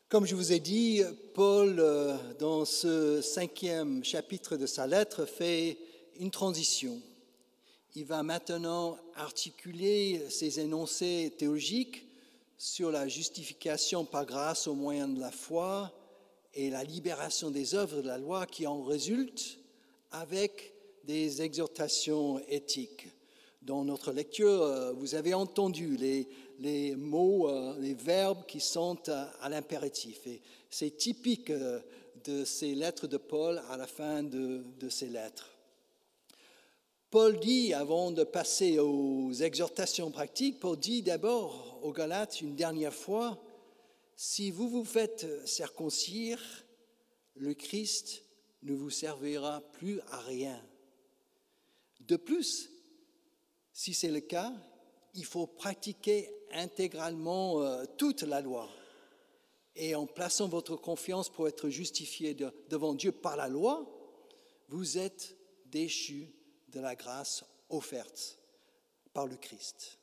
Comme je vous ai dit, Paul, dans ce 5e chapitre de sa lettre, fait une transition. Il va maintenant articuler ses énoncés théologiques sur la justification par grâce au moyen de la foi et la libération des œuvres de la loi qui en résultent avec des exhortations éthiques. Dans notre lecture, vous avez entendu les mots, les verbes qui sont à l'impératif. Et c'est typique de ces lettres de Paul à la fin de ces lettres. Paul dit, avant de passer aux exhortations pratiques, Paul dit d'abord aux Galates une dernière fois, « Si vous vous faites circoncire, le Christ ne vous servira plus à rien. » De plus, si c'est le cas, il faut pratiquer intégralement toute la loi. Et en plaçant votre confiance pour être justifié devant Dieu par la loi, vous êtes déchus de la grâce offerte par le Christ.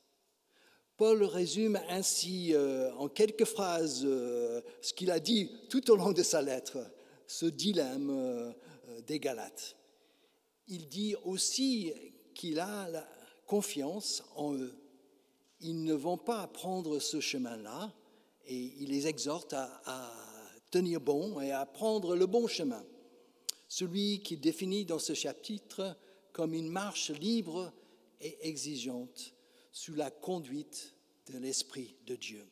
Paul résume ainsi en quelques phrases ce qu'il a dit tout au long de sa lettre, ce dilemme des Galates. Il dit aussi qu'il a la confiance en eux. Ils ne vont pas prendre ce chemin-là et il les exhorte à tenir bon et à prendre le bon chemin. Celui qu'il définit dans ce chapitre comme une marche libre et exigeante sous la conduite de l'Esprit de Dieu.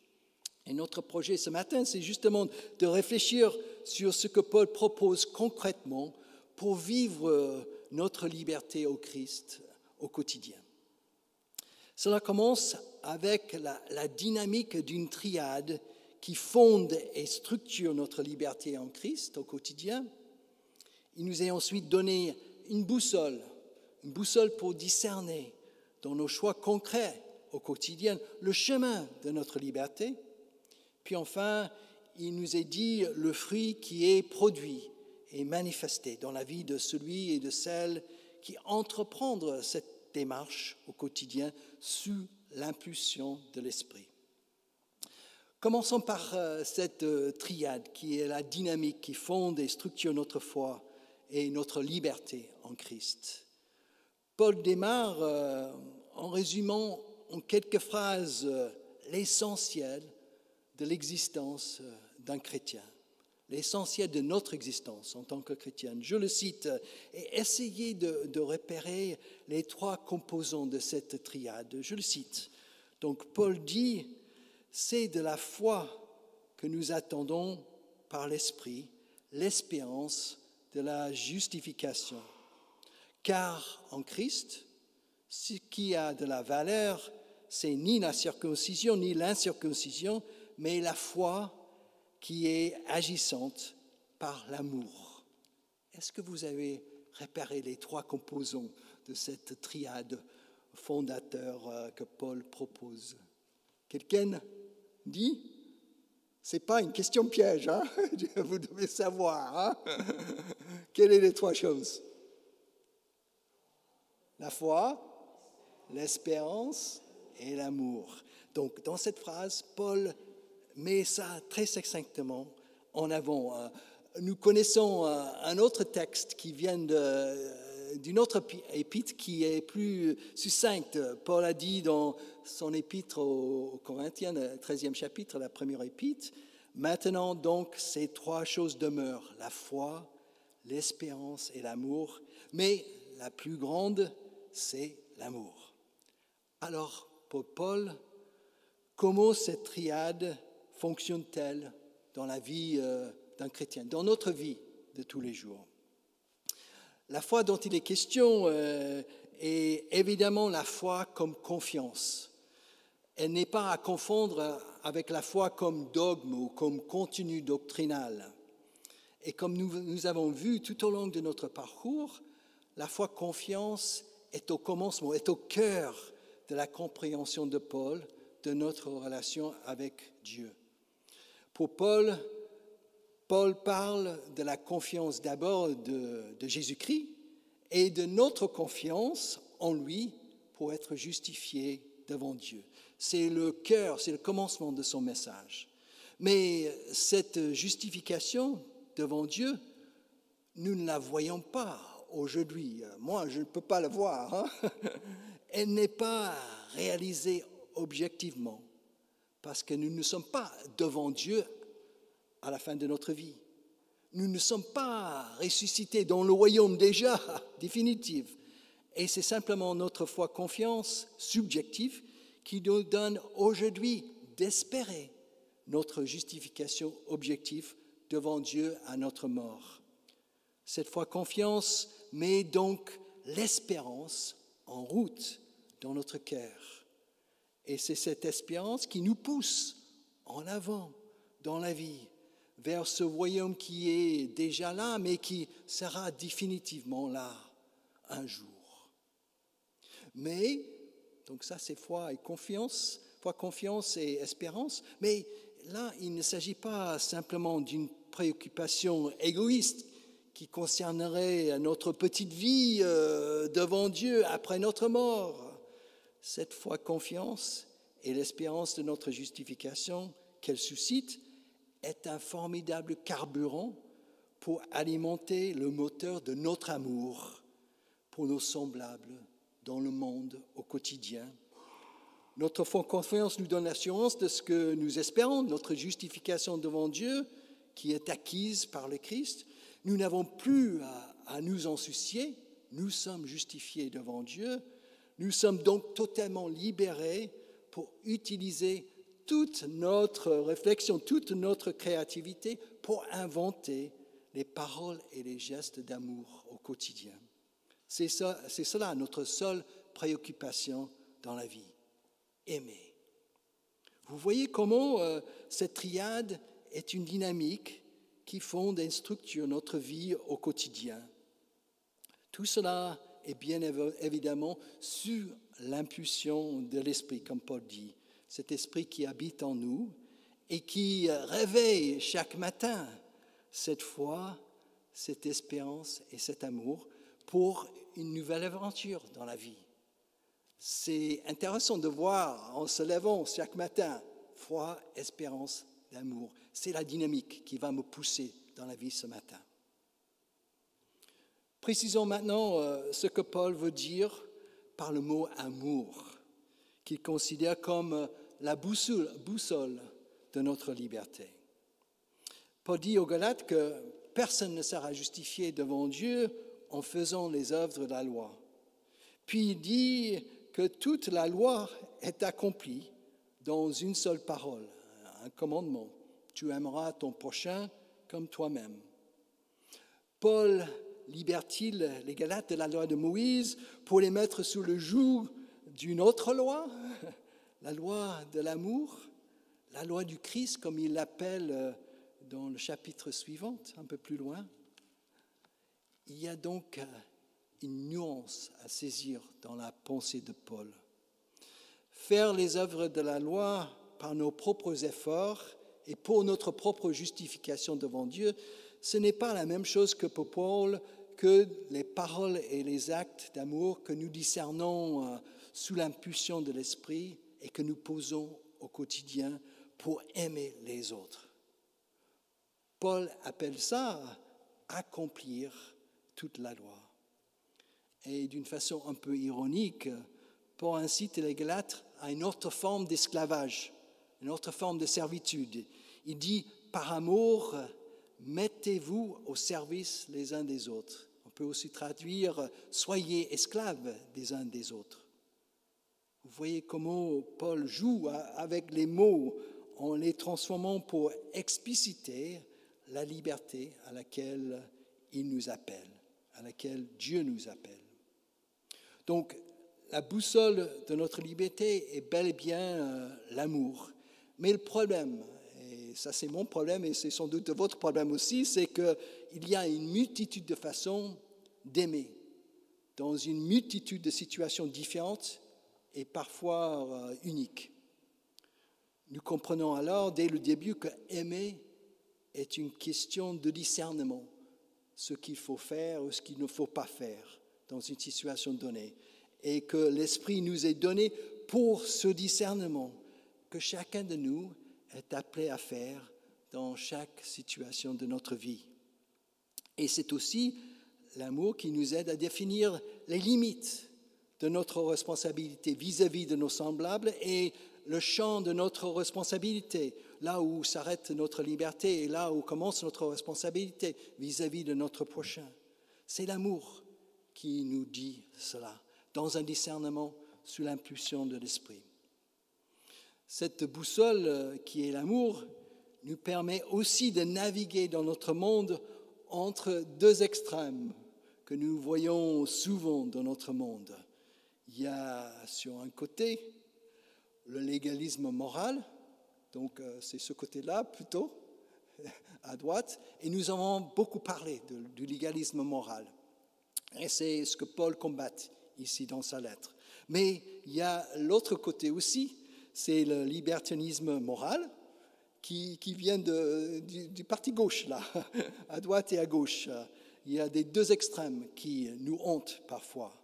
Et notre projet ce matin, c'est justement de réfléchir sur ce que Paul propose concrètement pour vivre notre liberté au Christ au quotidien. Cela commence avec la dynamique d'une triade qui fonde et structure notre liberté en Christ au quotidien. Il nous est ensuite donné une boussole pour discerner dans nos choix concrets au quotidien le chemin de notre liberté. Puis enfin, il nous est dit le fruit qui est produit et manifesté dans la vie de celui et de celle qui entreprendre cette démarche au quotidien sous l'impulsion de l'Esprit. Commençons par cette triade qui est la dynamique qui fonde et structure notre foi et notre liberté en Christ. Paul démarre en résumant en quelques phrases l'essentiel de l'existence d'un chrétien, l'essentiel de notre existence en tant que chrétien. Je le cite, et essayez de repérer les trois composants de cette triade. Je le cite. Donc Paul dit, c'est de la foi que nous attendons par l'Esprit l'espérance de la justification. Car en Christ, ce qui a de la valeur, c'est ni la circoncision ni l'incirconcision, mais la foi qui est agissante par l'amour. Est-ce que vous avez repéré les trois composants de cette triade fondateur que Paul propose? Quelqu'un dit? Ce n'est pas une question piège, hein? Vous devez savoir. Hein? Quelles sont les trois choses? La foi, l'espérance et l'amour. Donc, dans cette phrase, Paul met ça très succinctement en avant. Nous connaissons un autre texte qui vient d'une autre épître qui est plus succincte. Paul a dit dans son épître aux Corinthiens, le 13e chapitre, la première épître, « Maintenant donc, ces trois choses demeurent, la foi, l'espérance et l'amour, mais la plus grande, c'est l'amour. » Alors, pour Paul, comment cette triade fonctionne-t-elle dans la vie d'un chrétien, dans notre vie de tous les jours? La foi dont il est question est évidemment la foi comme confiance. Elle n'est pas à confondre avec la foi comme dogme ou comme contenu doctrinal. Et comme nous avons vu tout au long de notre parcours, la foi confiance est au commencement, est au cœur de la compréhension de Paul de notre relation avec Dieu. Pour Paul parle de la confiance d'abord de Jésus-Christ et de notre confiance en lui pour être justifié devant Dieu. C'est le cœur, c'est le commencement de son message. Mais cette justification devant Dieu, nous ne la voyons pas aujourd'hui. Moi, je ne peux pas la voir. Hein. Elle n'est pas réalisée objectivement parce que nous ne sommes pas devant Dieu à la fin de notre vie. Nous ne sommes pas ressuscités dans le royaume déjà définitif. Et c'est simplement notre foi, confiance subjective qui nous donne aujourd'hui d'espérer notre justification objective devant Dieu à notre mort. Cette foi, confiance met donc l'espérance en route dans notre cœur. Et c'est cette espérance qui nous pousse en avant dans la vie, vers ce royaume qui est déjà là, mais qui sera définitivement là un jour. Mais, donc ça c'est foi, confiance et espérance, mais là il ne s'agit pas simplement d'une préoccupation égoïste qui concernerait notre petite vie devant Dieu après notre mort. Cette foi, confiance et l'espérance de notre justification qu'elle suscite est un formidable carburant pour alimenter le moteur de notre amour pour nos semblables dans le monde au quotidien. Notre foi, confiance nous donne l'assurance de ce que nous espérons, notre justification devant Dieu qui est acquise par le Christ. Nous n'avons plus à nous en soucier, nous sommes justifiés devant Dieu. Nous sommes donc totalement libérés pour utiliser toute notre réflexion, toute notre créativité pour inventer les paroles et les gestes d'amour au quotidien. C'est cela notre seule préoccupation dans la vie, aimer. Vous voyez comment cette triade est une dynamique qui fonde et structure notre vie au quotidien. Tout cela est bien évidemment sous l'impulsion de l'Esprit, comme Paul dit, cet Esprit qui habite en nous et qui réveille chaque matin cette foi, cette espérance et cet amour pour une nouvelle aventure dans la vie. C'est intéressant de voir en se levant chaque matin, foi, espérance, amour. C'est la dynamique qui va me pousser dans la vie ce matin. Précisons maintenant ce que Paul veut dire par le mot amour, qu'il considère comme la boussole de notre liberté. Paul dit aux Galates que personne ne sera justifié devant Dieu en faisant les œuvres de la loi. Puis il dit que toute la loi est accomplie dans une seule parole, un commandement. Tu aimeras ton prochain comme toi-même. Paul libère-t-il les Galates de la loi de Moïse pour les mettre sous le joug d'une autre loi, la loi de l'amour, la loi du Christ, comme il l'appelle dans le chapitre suivant, un peu plus loin? Il y a donc une nuance à saisir dans la pensée de Paul. Faire les œuvres de la loi par nos propres efforts et pour notre propre justification devant Dieu, ce n'est pas la même chose que pour Paul, que les paroles et les actes d'amour que nous discernons sous l'impulsion de l'Esprit et que nous posons au quotidien pour aimer les autres. Paul appelle ça accomplir toute la loi. Et d'une façon un peu ironique, Paul incite les Galates à une autre forme d'esclavage, une autre forme de servitude. Il dit, par amour, mettez-vous au service les uns des autres. On peut aussi traduire, soyez esclaves des uns des autres. Vous voyez comment Paul joue avec les mots en les transformant pour expliciter la liberté à laquelle il nous appelle, à laquelle Dieu nous appelle. Donc, la boussole de notre liberté est bel et bien l'amour. Mais le problème, et ça c'est mon problème et c'est sans doute votre problème aussi, c'est qu'il y a une multitude de façons d'aimer, dans une multitude de situations différentes et parfois uniques. Nous comprenons alors dès le début que aimer est une question de discernement, ce qu'il faut faire ou ce qu'il ne faut pas faire dans une situation donnée, et que l'Esprit nous est donné pour ce discernement que chacun de nous est appelé à faire dans chaque situation de notre vie. Et c'est aussi l'amour qui nous aide à définir les limites de notre responsabilité vis-à-vis de nos semblables et le champ de notre responsabilité, là où s'arrête notre liberté et là où commence notre responsabilité vis-à-vis de notre prochain. C'est l'amour qui nous dit cela, dans un discernement sous l'impulsion de l'Esprit. Cette boussole qui est l'amour nous permet aussi de naviguer dans notre monde entre deux extrêmes que nous voyons souvent dans notre monde. Il y a sur un côté le légalisme moral, donc c'est ce côté-là plutôt, à droite, et nous avons beaucoup parlé du légalisme moral. Et c'est ce que Paul combat ici dans sa lettre. Mais il y a l'autre côté aussi, c'est le libertinisme moral qui vient du parti gauche, là, à droite et à gauche. Il y a des deux extrêmes qui nous hantent parfois.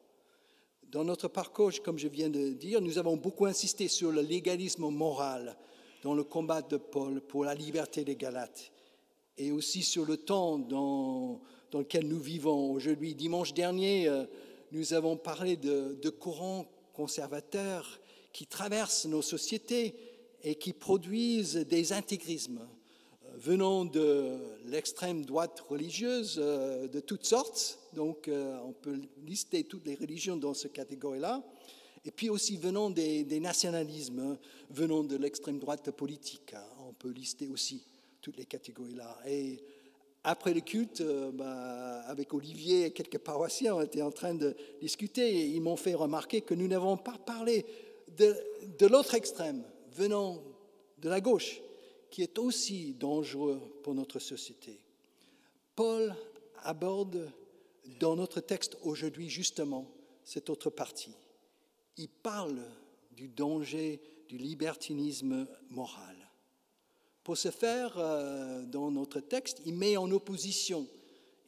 Dans notre parcours, comme je viens de dire, nous avons beaucoup insisté sur le légalisme moral dans le combat de Paul pour la liberté des Galates et aussi sur le temps dans lequel nous vivons aujourd'hui. Dimanche dernier, nous avons parlé de courants conservateurs qui traversent nos sociétés et qui produisent des intégrismes venant de l'extrême droite religieuse de toutes sortes. Donc, on peut lister toutes les religions dans cette catégorie-là. Et puis aussi venant des nationalismes, venant de l'extrême droite politique. On peut lister aussi toutes les catégories-là. Et après le culte, avec Olivier et quelques paroissiens, on était en train de discuter et ils m'ont fait remarquer que nous n'avons pas parlé de l'autre extrême, venant de la gauche, qui est aussi dangereux pour notre société. Paul aborde dans notre texte aujourd'hui justement cette autre partie. Il parle du danger du libertinisme moral. Pour ce faire, dans notre texte, il met en opposition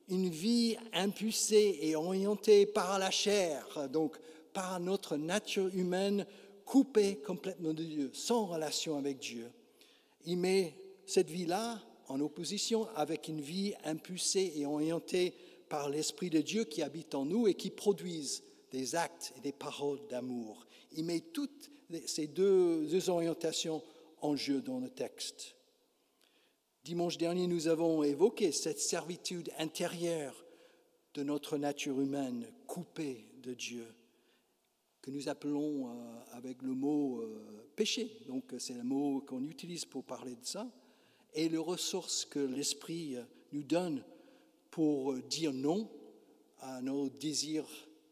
une vie impulsée et orientée par la chair, donc par notre nature humaine, coupée complètement de Dieu, sans relation avec Dieu. Il met cette vie-là en opposition avec une vie impulsée et orientée par l'Esprit de Dieu qui habite en nous et qui produisent des actes et des paroles d'amour. Il met toutes ces deux orientations en jeu dans le texte. Dimanche dernier, nous avons évoqué cette servitude intérieure de notre nature humaine coupée de Dieu, que nous appelons avec le mot péché. Donc c'est le mot qu'on utilise pour parler de ça. Et les ressources que l'Esprit nous donne pour dire non à nos désirs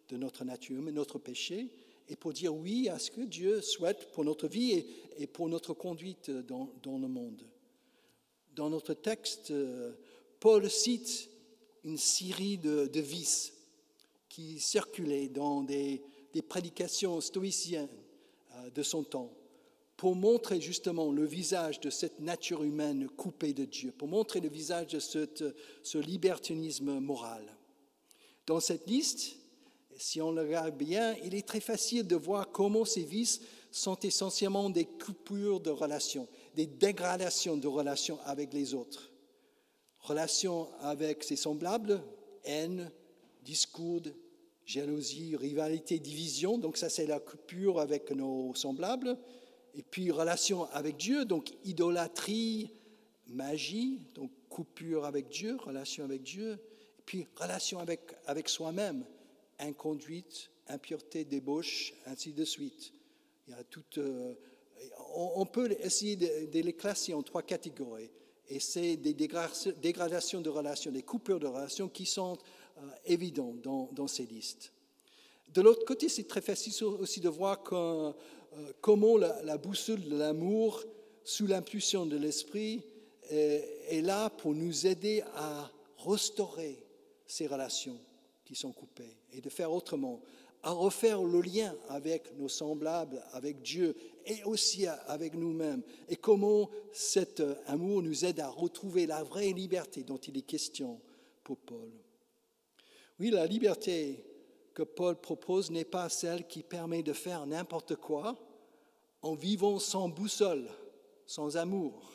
de notre nature humaine, notre péché, et pour dire oui à ce que Dieu souhaite pour notre vie et pour notre conduite dans le monde. Dans notre texte, Paul cite une série de vices qui circulaient dans des prédications stoïciennes de son temps, pour montrer justement le visage de cette nature humaine coupée de Dieu, pour montrer le visage de ce libertinisme moral. Dans cette liste, si on le regarde bien, il est très facile de voir comment ces vices sont essentiellement des coupures de relations, des dégradations de relations avec les autres. Relations avec ses semblables, haine, discorde, jalousie, rivalité, division. Donc ça, c'est la coupure avec nos semblables. Et puis, relation avec Dieu, donc idolâtrie, magie, donc coupure avec Dieu, relation avec Dieu. Et puis, relation avec soi-même, inconduite, impureté, débauche, ainsi de suite. Il y a on peut essayer de les classer en trois catégories. Et c'est des dégradations de relations, des coupures de relations qui sont évidentes dans ces listes. De l'autre côté, c'est très facile aussi de voir comment la boussole de l'amour, sous l'impulsion de l'esprit, est là pour nous aider à restaurer ces relations qui sont coupées et de faire autrement, à refaire le lien avec nos semblables, avec Dieu et aussi avec nous-mêmes. Et comment cet amour nous aide à retrouver la vraie liberté dont il est question pour Paul. Oui, la liberté que Paul propose n'est pas celle qui permet de faire n'importe quoi en vivant sans boussole, sans amour.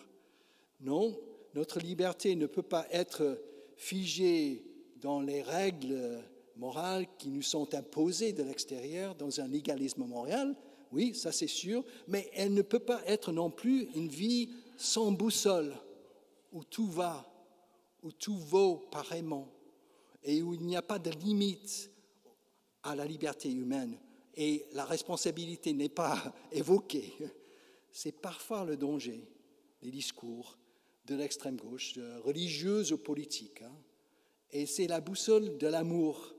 Non, notre liberté ne peut pas être figée dans les règles morales qui nous sont imposées de l'extérieur, dans un légalisme moral, oui, ça c'est sûr, mais elle ne peut pas être non plus une vie sans boussole, où tout va, où tout vaut pareillement, et où il n'y a pas de limite à la liberté humaine, et la responsabilité n'est pas évoquée. C'est parfois le danger des discours de l'extrême gauche, religieuse ou politique. Et c'est la boussole de l'amour,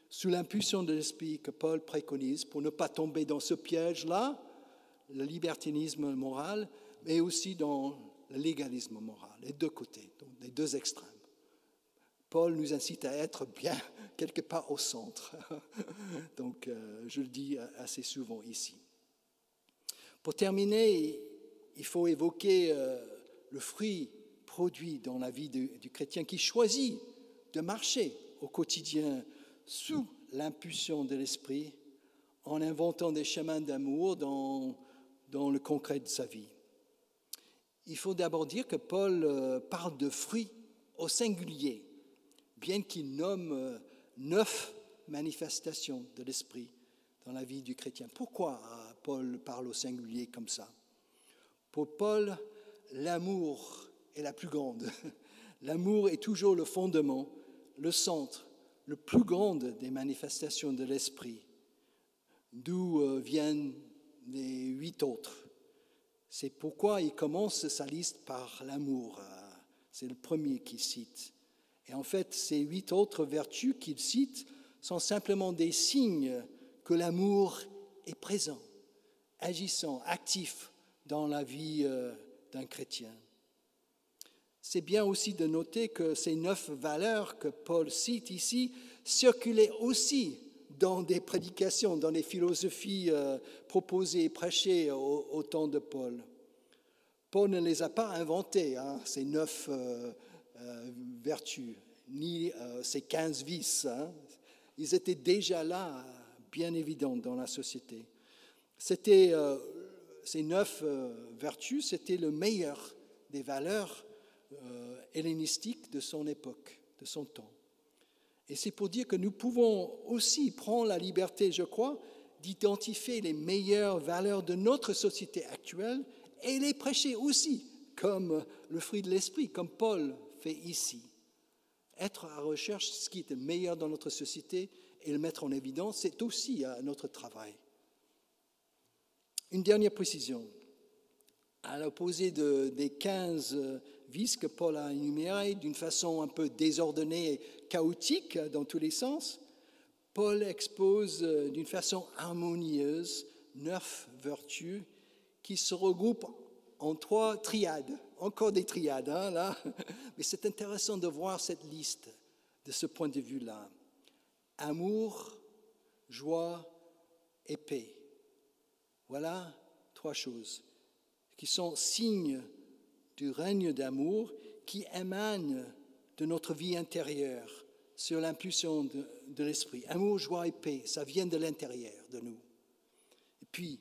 sous l'impulsion de l'esprit que Paul préconise pour ne pas tomber dans ce piège-là, le libertinisme moral, mais aussi dans le légalisme moral, les deux côtés, donc les deux extrêmes. Paul nous incite à être bien quelque part au centre. Donc, je le dis assez souvent ici. Pour terminer, il faut évoquer le fruit produit dans la vie du chrétien qui choisit de marcher au quotidien sous l'impulsion de l'esprit en inventant des chemins d'amour dans le concret de sa vie. Il faut d'abord dire que Paul parle de fruits au singulier, bien qu'il nomme 9 manifestations de l'esprit dans la vie du chrétien. Pourquoi Paul parle au singulier comme ça? Pour Paul, l'amour est la plus grande. L'amour est toujours le fondement, le centre, le plus grand des manifestations de l'esprit, d'où viennent les 8 autres. C'est pourquoi il commence sa liste par l'amour. C'est le premier qu'il cite. Et en fait, ces 8 autres vertus qu'il cite sont simplement des signes que l'amour est présent, agissant, actif dans la vie d'un chrétien. C'est bien aussi de noter que ces 9 valeurs que Paul cite ici circulaient aussi dans des prédications, dans des philosophies proposées et prêchées au temps de Paul. Paul ne les a pas inventées, ces 9 vertus, ni ces 15 vices. Ils étaient déjà là, bien évidents, dans la société. Ces 9 vertus, c'était le meilleur des valeurs hellénistiques de son époque, de son temps. Et c'est pour dire que nous pouvons aussi prendre la liberté, je crois, d'identifier les meilleures valeurs de notre société actuelle et les prêcher aussi, comme le fruit de l'esprit, comme Paul fait ici. Être à la recherche de ce qui est le meilleur dans notre société et le mettre en évidence, c'est aussi notre travail. Une dernière précision. À l'opposé des 15 vices que Paul a énumérés d'une façon un peu désordonnée et chaotique dans tous les sens, Paul expose d'une façon harmonieuse 9 vertus qui se regroupent en 3 triades. Encore des triades, là. Mais c'est intéressant de voir cette liste de ce point de vue-là. Amour, joie et paix. Voilà 3 choses qui sont signes du règne d'amour qui émane de notre vie intérieure sur l'impulsion de l'esprit. Amour, joie et paix, ça vient de l'intérieur de nous. Et puis,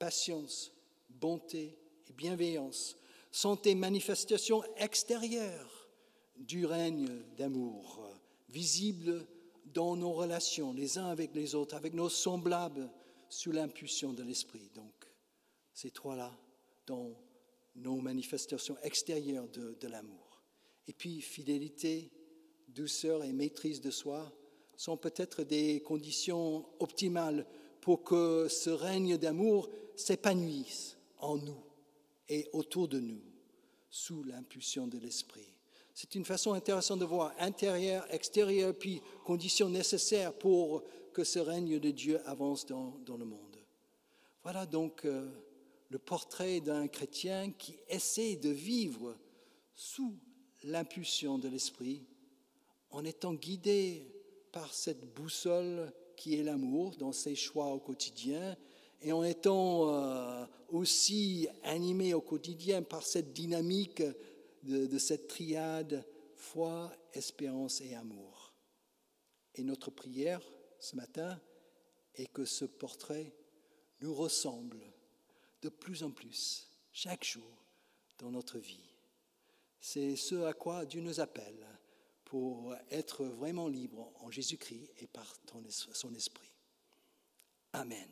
patience, bonté et bienveillance sont des manifestations extérieures du règne d'amour, visibles dans nos relations les uns avec les autres, avec nos semblables sous l'impulsion de l'esprit. Donc, ces 3-là dans nos manifestations extérieures de l'amour. Et puis, fidélité, douceur et maîtrise de soi sont peut-être des conditions optimales pour que ce règne d'amour s'épanouisse en nous et autour de nous, sous l'impulsion de l'esprit. C'est une façon intéressante de voir intérieur, extérieur, puis conditions nécessaires pour que ce règne de Dieu avance dans le monde. Voilà donc le portrait d'un chrétien qui essaie de vivre sous l'impulsion de l'esprit en étant guidé par cette boussole qui est l'amour dans ses choix au quotidien et en étant aussi animé au quotidien par cette dynamique de cette triade foi, espérance et amour. Et notre prière ce matin est que ce portrait nous ressemble de plus en plus, chaque jour, dans notre vie. C'est ce à quoi Dieu nous appelle pour être vraiment libres en Jésus-Christ et par son esprit. Amen.